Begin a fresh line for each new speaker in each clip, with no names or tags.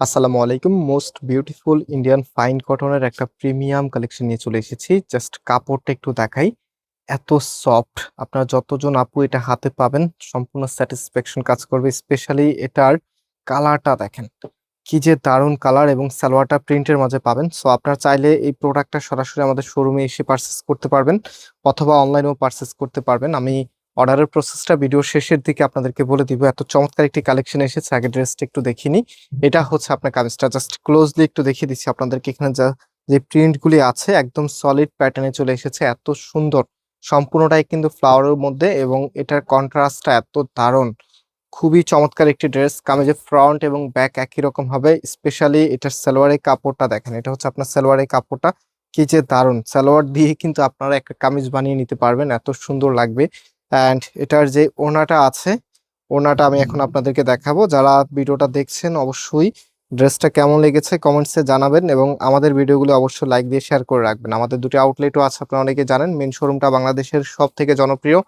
আসসালামু আলাইকুম। Most beautiful Indian fine কটনের একটা প্রিমিয়াম কালেকশন নিয়ে চলে এসেছি। জাস্ট কাপড়টা একটু দেখাই। এত সফট, আপনারা যতজন আপু এটা হাতে পাবেন সম্পূর্ণ স্যাটিসফ্যাকশন কাজ করবে। স্পেশালি এটার কালারটা দেখেন, কি যে দারুণ কালার, এবং সালোয়ারটা প্রিন্টের মাঝে পাবেন। সো আপনারা চাইলে এই প্রোডাক্টটা সরাসরি আমাদের শোরুমে এসে পারচেস করতে পারবেন, অথবা অনলাইনেও পারচেস করতে পারবেন। আমি অর্ডারের প্রসেসটা ভিডিওর শেষের দিকে আপনাদেরকে বলে দিব। এত চমৎকার একটি কালেকশন এসেছে, আগে ড্রেসটা একটু দেখিনি। এটা হচ্ছে আপনার কামিজটা, জাস্ট ক্লোজলি একটু দেখিয়ে দিচ্ছি আপনাদেরকে। এখানে যা যে প্রিন্ট গুলি আছে একদম সলিড প্যাটার্নে চলে এসেছে, এত সুন্দর। সম্পূর্ণটাই কিন্তু ফ্লাওয়ারের মধ্যে, এবং এটার কন্ট্রাস্টটা এত দারুণ। খুবই চমৎকার একটি ড্রেস। কামিজের ফ্রন্ট এবং ব্যাক একই রকম হবে। স্পেশালি এটার সালোয়ারের কাপড়টা দেখেন, এটা হচ্ছে আপনার সালোয়ারের কাপড়টা, কি যে দারুণ। সালোয়ার দিয়ে কিন্তু আপনারা একটা কামিজ বানিয়ে নিতে পারবেন, এত সুন্দর লাগবে। অ্যান্ড এটার যে ওড়নাটা আছে, ওড়নাটা আমি এখন আপনাদেরকে দেখাবো। যারা ভিডিওটা দেখছেন অবশ্যই ড্রেসটা কেমন লেগেছে কমেন্টসে জানাবেন, এবং আমাদের ভিডিওগুলো অবশ্যই লাইক দিয়ে শেয়ার করে রাখবেন। আমাদের দুটি আউটলেটও আছে, আপনারা অনেকে জানেন। মেন শোরুমটা বাংলাদেশের সব থেকে জনপ্রিয়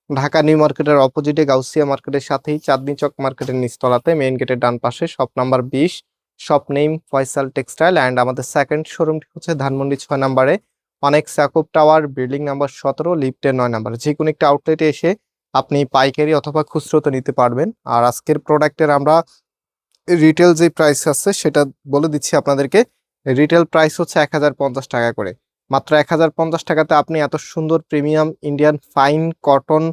ঢাকা নিউ মার্কেটের অপোজিটে গাউসিয়া মার্কেটের সাথেই চাঁদনি চক মার্কেটের নিচতলাতে, মেইন গেটের ডান পাশে, shop number 20, shop name Faisal textile. And আমাদের সেকেন্ড শোরুমটি হচ্ছে ধানমন্ডি 6 নম্বরে, অনেক সাকুব টাওয়ার, বিল্ডিং নাম্বার 17, লিফটের 9 নম্বর। যে কোনো একটা আউটলেটে এসে আপনি পাইকারি অথবা খুচরোতে নিতে পারবেন। আর আজকের প্রোডাক্টের আমরা রিটেল যে প্রাইস আছে সেটা বলে দিচ্ছি আপনাদেরকে। রিটেল প্রাইস হচ্ছে 1050 টাকা করে। মাত্র 1050 টাকাতে আপনি এত সুন্দর premium Indian fine cotton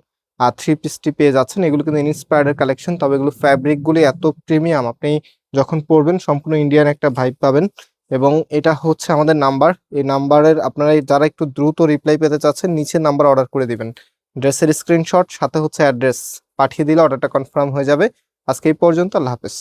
three পিসটি পেয়ে যাচ্ছেন। এগুলো কিন্তু ইন্সপায়ার্ডের কালেকশন, তবে এগুলো ফ্যাব্রিকগুলি এত প্রিমিয়াম, আপনি যখন পরবেন সম্পূর্ণ ইন্ডিয়ান একটা ভাইব পাবেন। এবং এটা হচ্ছে আমাদের নাম্বার, এই নাম্বারের আপনারা যারা একটু দ্রুত রিপ্লাই পেতে চাচ্ছেন নিচে নাম্বার অর্ডার করে দিবেন। ড্রেসের স্ক্রিনশট সাথে হচ্ছে অ্যাড্রেস পাঠিয়ে দিলে অর্ডারটা কনফার্ম হয়ে যাবে। আজকে এই পর্যন্ত, আল্লাহ হাফেজ।